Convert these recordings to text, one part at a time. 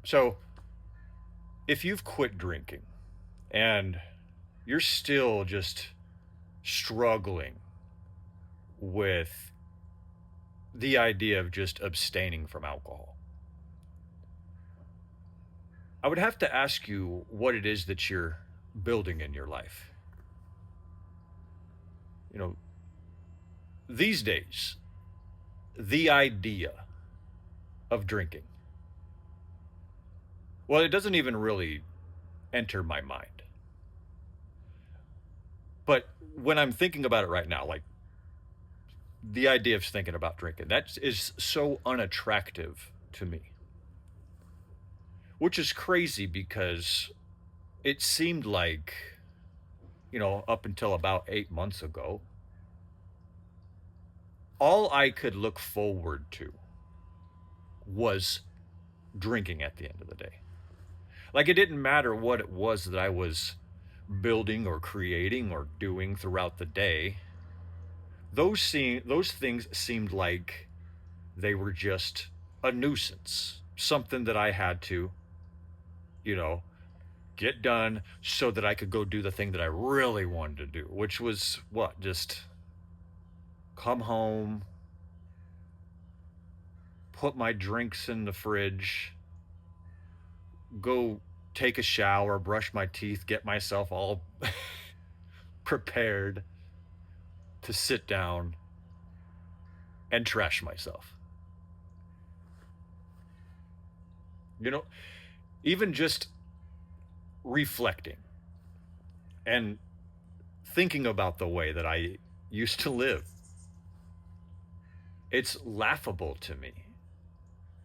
So, if you've quit drinking and you're still just struggling with the idea of just abstaining from alcohol, I would have to ask you what it is that you're building in your life. You know, these days, the idea of drinking, well, it doesn't even really enter my mind. But when I'm thinking about it right now, like the idea of thinking about drinking, that is so unattractive to me, which is crazy because it seemed like, up until about 8 months ago, all I could look forward to was drinking at the end of the day. Like it didn't matter what it was that I was building or creating or doing throughout the day. Those things seemed like they were just a nuisance, something that I had to, you know, get done so that I could go do the thing that I really wanted to do, which was what? Just come home, put my drinks in the fridge, go take a shower, brush my teeth, get myself all prepared to sit down and trash myself. You know, even just reflecting and thinking about the way that I used to live, it's laughable to me.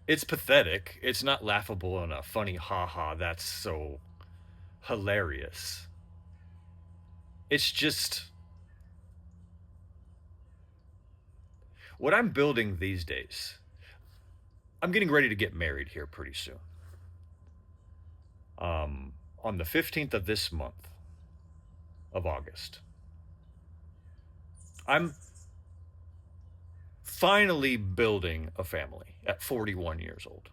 It's pathetic. It's not laughable in a funny, haha, that's so hilarious. It's just what I'm building these days. I'm getting ready to get married here pretty soon. On the 15th of this month of August. I'm finally building a family at 41 years old.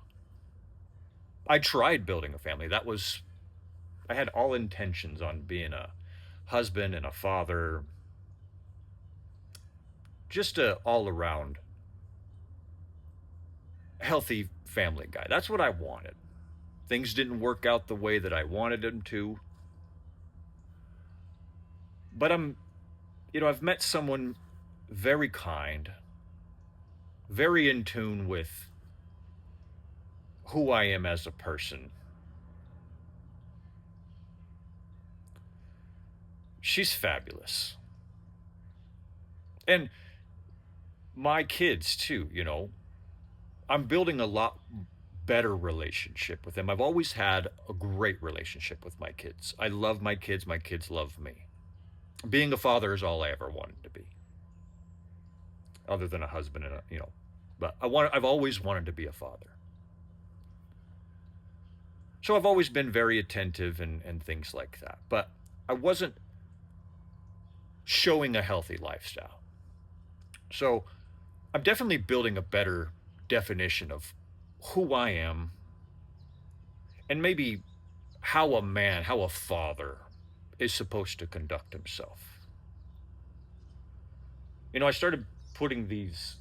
I tried building a family. I had all intentions on being a husband and a father, just a all around healthy family guy. That's what I wanted. Things didn't work out the way that I wanted them to. But I've met someone very kind, very in tune with who I am as a person. She's fabulous. And my kids, too, I'm building a lot better relationship with them. I've always had a great relationship with my kids. I love my kids. My kids love me. Being a father is all I ever wanted to be, other than a husband But I've always wanted to be a father. So I've always been very attentive and things like that. But I wasn't showing a healthy lifestyle. So I'm definitely building a better definition of who I am and maybe how a man, how a father is supposed to conduct himself. I started putting this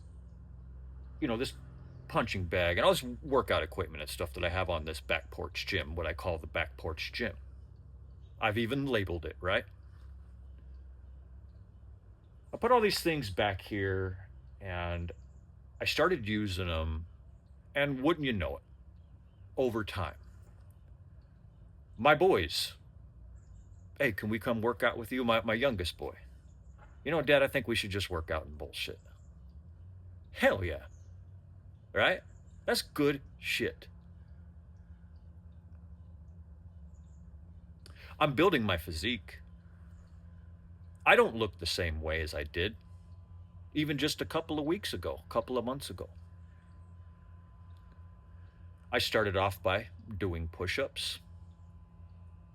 punching bag and all this workout equipment and stuff that I have on this back porch gym, what I call the back porch gym. I've even labeled it, right? I put all these things back here and I started using them, and wouldn't you know it, over time, my boys, hey, can we come work out with you? My youngest boy, Dad, I think we should just work out and bullshit. Hell yeah. Right? That's good shit. I'm building my physique. I don't look the same way as I did even just a couple of weeks ago, a couple of months ago. I started off by doing push ups.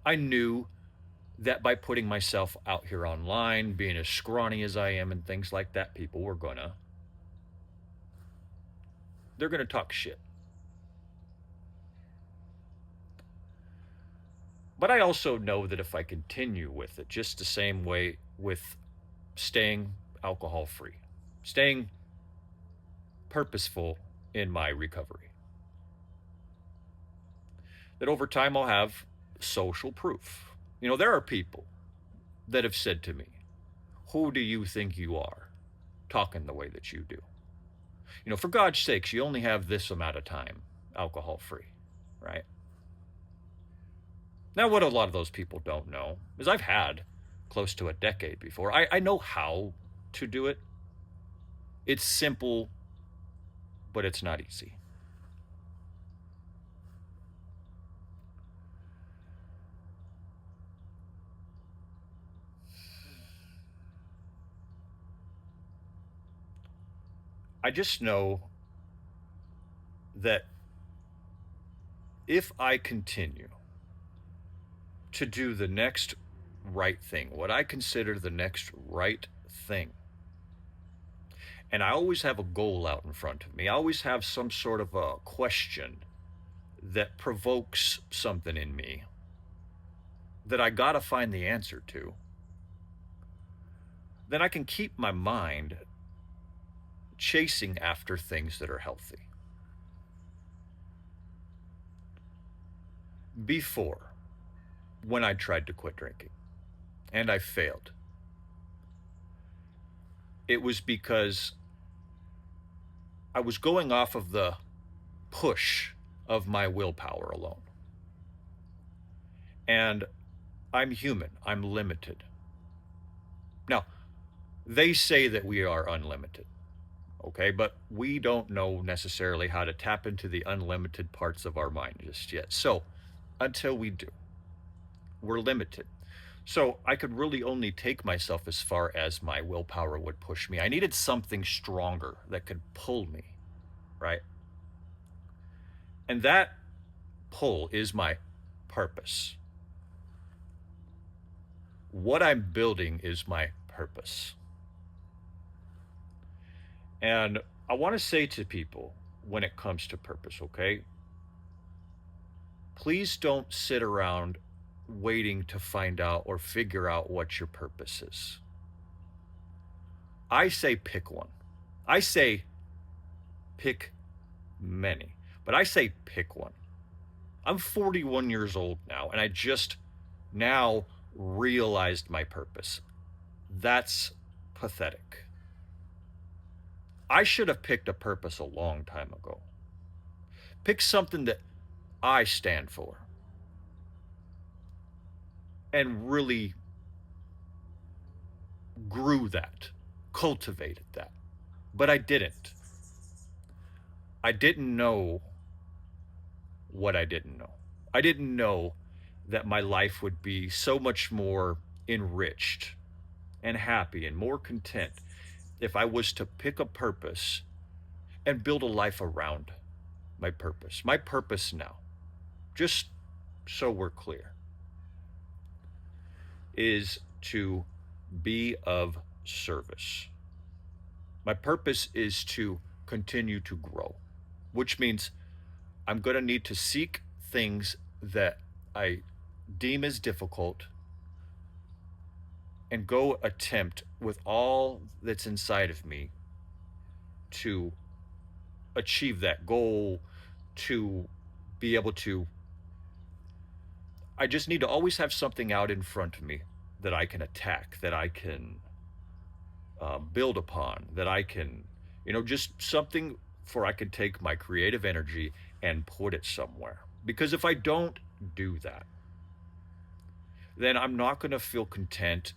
I knew that by putting myself out here online, being as scrawny as I am and things like that, people were they're gonna talk shit. But I also know that if I continue with it, just the same way with staying alcohol free, staying purposeful in my recovery, that over time I'll have social proof. You know, there are people that have said to me, who do you think you are talking the way that you do? You know, for God's sakes, you only have this amount of time alcohol free, right? Now, what a lot of those people don't know is I've had close to a decade before. I know how to do it. It's simple, but it's not easy. I just know that if I continue to do the next right thing, what I consider the next right thing, and I always have a goal out in front of me, I always have some sort of a question that provokes something in me that I gotta find the answer to, then I can keep my mind chasing after things that are healthy. Before, when I tried to quit drinking, and I failed, it was because I was going off of the push of my willpower alone. And I'm human, I'm limited. Now, they say that we are unlimited, okay? But we don't know necessarily how to tap into the unlimited parts of our mind just yet. So, until we do, we're limited. So, I could really only take myself as far as my willpower would push me. I needed something stronger that could pull me, right? And that pull is my purpose. What I'm building is my purpose. And I want to say to people when it comes to purpose, okay? Please don't sit around waiting to find out or figure out what your purpose is. I say pick one. I say pick many, but I say pick one. I'm 41 years old now, and I just now realized my purpose. That's pathetic. I should have picked a purpose a long time ago. Pick something that I stand for and really grew that, cultivated that. But I didn't. I didn't know what I didn't know. I didn't know that my life would be so much more enriched and happy and more content if I was to pick a purpose and build a life around my purpose. My purpose now, just so we're clear, is to be of service. My purpose is to continue to grow, which means I'm going to need to seek things that I deem as difficult and go attempt with all that's inside of me to achieve that goal, to be able to. I just need to always have something out in front of me that I can attack, that I can build upon, that I can, just something for I can take my creative energy and put it somewhere. Because if I don't do that, then I'm not going to feel content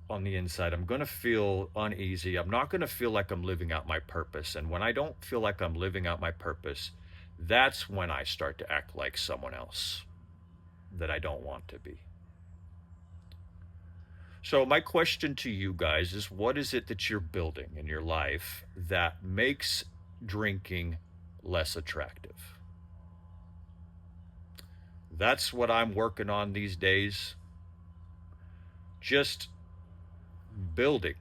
on the inside. I'm going to feel uneasy. I'm not going to feel like I'm living out my purpose. And when I don't feel like I'm living out my purpose, that's when I start to act like someone else that I don't want to be. So my question to you guys is, what is it that you're building in your life that makes drinking less attractive? That's what I'm working on these days. Just building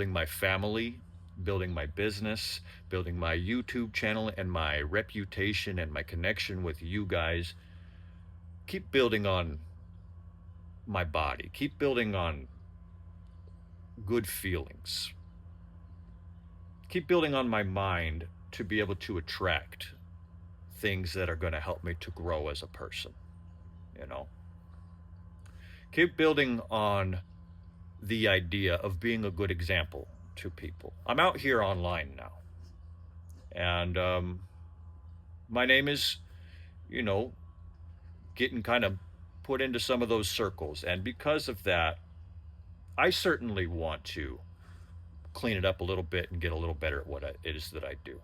my family, building my business, building my YouTube channel and my reputation and my connection with you guys keep building on my body, keep building on good feelings, keep building on my mind to be able to attract things that are going to help me to grow as a person, you know. Keep building on the idea of being a good example to people. I'm out here online now, and my name is, you know, getting kind of put into some of those circles. And because of that, I certainly want to clean it up a little bit and get a little better at what it is that I do.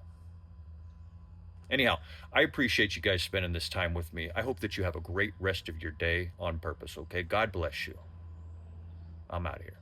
Anyhow, I appreciate you guys spending this time with me. I hope that you have a great rest of your day on purpose, okay? God bless you. I'm out of here.